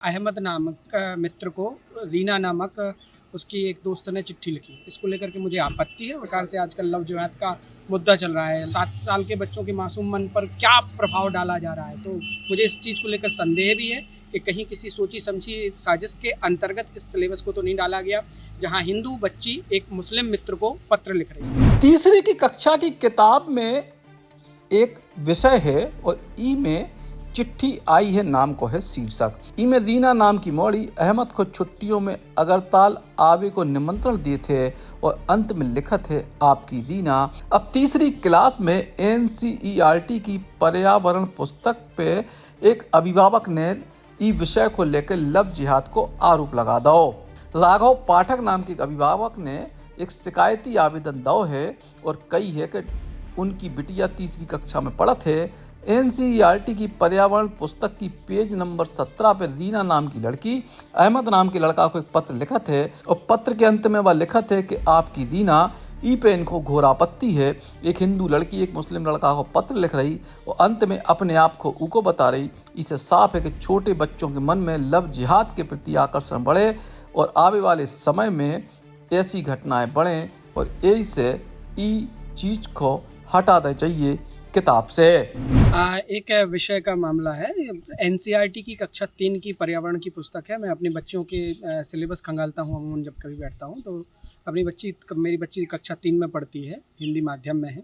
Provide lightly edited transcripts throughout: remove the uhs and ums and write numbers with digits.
अहमद नामक मित्र को रीना नामक उसकी एक दोस्त ने चिट्ठी लिखी। इसको लेकर के मुझे आपत्ति है। प्रकार से आजकल लव जिहाद का मुद्दा चल रहा है। 7 साल के बच्चों के मासूम मन पर क्या प्रभाव डाला जा रहा है, तो मुझे इस चीज़ को लेकर संदेह भी है कि कहीं किसी सोची समझी साजिश के अंतर्गत इस सिलेबस को तो नहीं डाला गया, जहां हिंदू बच्ची एक मुस्लिम मित्र को पत्र लिख रही है। तीसरी की कक्षा की किताब में एक विषय है और ई में चिट्ठी आई है नाम को है शीर्षक। ई में रीना नाम की मौड़ी अहमद को छुट्टियों में अगरताल आवे को निमंत्रण दिए थे और अंत में लिखत है आपकी रीना। अब तीसरी क्लास में NCERT की पर्यावरण पुस्तक पे एक अभिभावक ने ई विषय को लेकर लव जिहाद को आरोप लगा दो। राघव पाठक नाम के अभिभावक ने एक शिकायती आवेदन दो है और कही है कि उनकी बिटिया तीसरी कक्षा में पढ़त है। NCERT की पर्यावरण पुस्तक की पेज नंबर 17 पर रीना नाम की लड़की अहमद नाम के लड़का को एक पत्र लिखत है और पत्र के अंत में वह लिखत है कि आपकी रीना ई पे इनको घोर आपत्ति है। एक हिंदू लड़की एक मुस्लिम लड़का को पत्र लिख रही और अंत में अपने आप को ऊको बता रही। इसे साफ है कि छोटे बच्चों के मन में लव जिहाद के प्रति आकर्षण बढ़े और आने वाले समय में ऐसी घटनाएं बढ़ें और यही से ई चीज को हटा देना चाहिए किताब से। एक विषय का मामला है। NCERT की कक्षा 3 की पर्यावरण की पुस्तक है। मैं अपने बच्चों के सिलेबस खंगालता हूँ अमूमन जब कभी बैठता हूँ तो मेरी बच्ची कक्षा 3 में पढ़ती है, हिंदी माध्यम में है।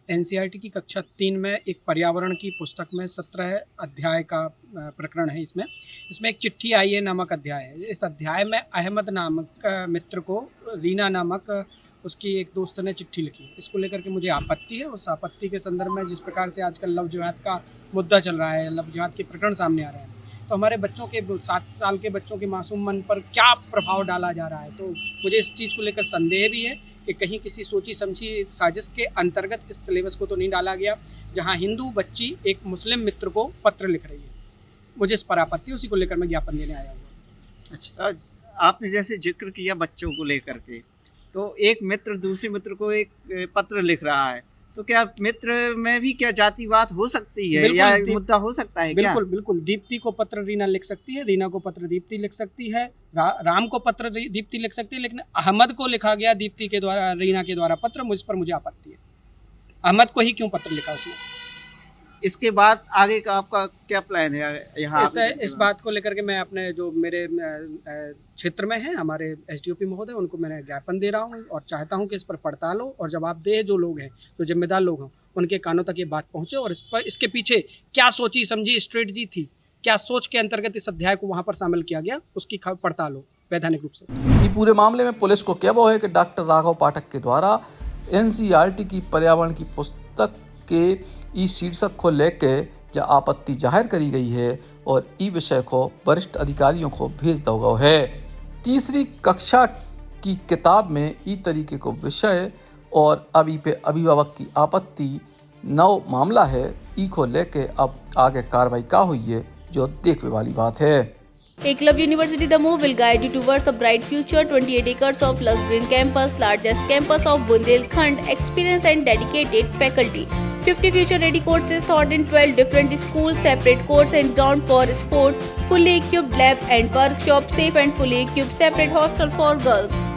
NCERT की कक्षा 3 में एक पर्यावरण की पुस्तक में 17 अध्याय का प्रकरण है। इसमें एक चिट्ठी आई है नामक अध्याय है। इस अध्याय में अहमद नामक मित्र को रीना नामक उसकी एक दोस्त ने चिट्ठी लिखी। इसको लेकर के मुझे आपत्ति है। उस आपत्ति के संदर्भ में जिस प्रकार से आजकल लव जिहाद का मुद्दा चल रहा है, लव जिहाद के प्रकरण सामने आ रहे हैं, तो हमारे बच्चों के 7 साल के बच्चों के मासूम मन पर क्या प्रभाव डाला जा रहा है, तो मुझे इस चीज़ को लेकर संदेह भी है कि कहीं किसी सोची समझी साजिश के अंतर्गत इस सिलेबस को तो नहीं डाला गया, जहाँ हिंदू बच्ची एक मुस्लिम मित्र को पत्र लिख रही है। मुझे इस पर आपत्ति, उसी को लेकर मैं ज्ञापन देने आया हूँ। अच्छा, आपने जैसे जिक्र किया बच्चों को लेकर के, तो एक मित्र दूसरे मित्र को एक पत्र लिख रहा है, तो क्या मित्र में भी क्या जातिवाद हो सकती है या मुद्दा हो सकता है? बिल्कुल बिल्कुल। दीप्ति को पत्र रीना लिख सकती है, रीना को पत्र दीप्ति लिख सकती है, राम को पत्र दीप्ति लिख सकती है, लेकिन अहमद को लिखा गया दीप्ति के द्वारा, रीना के द्वारा पत्र, मुझ पर मुझे आपत्ति है। अहमद को ही क्यों पत्र लिखा उसने? इसके बाद आगे का आपका क्या प्लान है यहाँ? इस बात को लेकर के मैं अपने जो मेरे क्षेत्र में है हमारे SDOP महोदय, उनको मैंने ज्ञापन दे रहा हूँ और चाहता हूँ कि इस पर पड़ताल हो और जवाबदेह जो लोग हैं, जो जिम्मेदार लोग हैं, उनके कानों तक ये बात पहुँचे और इसके पीछे क्या सोची समझी स्ट्रेटजी थी, क्या सोच के अंतर्गत इस अध्याय को वहाँ पर शामिल किया गया, उसकी पड़ताल हो वैधानिक रूप से। ये पूरे मामले में पुलिस को क्या वो है कि डॉक्टर राघव पाठक के द्वारा NCERT की पर्यावरण की पुस्तक के ई शीर्षक को लेकर जो आपत्ति जाहिर करी गई है और ई विषय को वरिष्ठ अधिकारियों को भेज दिया गया है। तीसरी कक्षा की किताब में ई तरीके को विषय और अभी पे अभिभावक की आपत्ति नौ मामला है। ई को लेके अब आगे कार्रवाई क्या हुई है जो देखने वाली बात है। Eklavya University Damoh will guide you towards a bright future. 28 acres of lush green campus, largest campus of Bundelkhand, experienced and dedicated faculty. 50 future-ready courses taught in 12 different schools, separate courts and ground for sport, fully equipped lab and workshop, safe and fully equipped separate hostel for girls.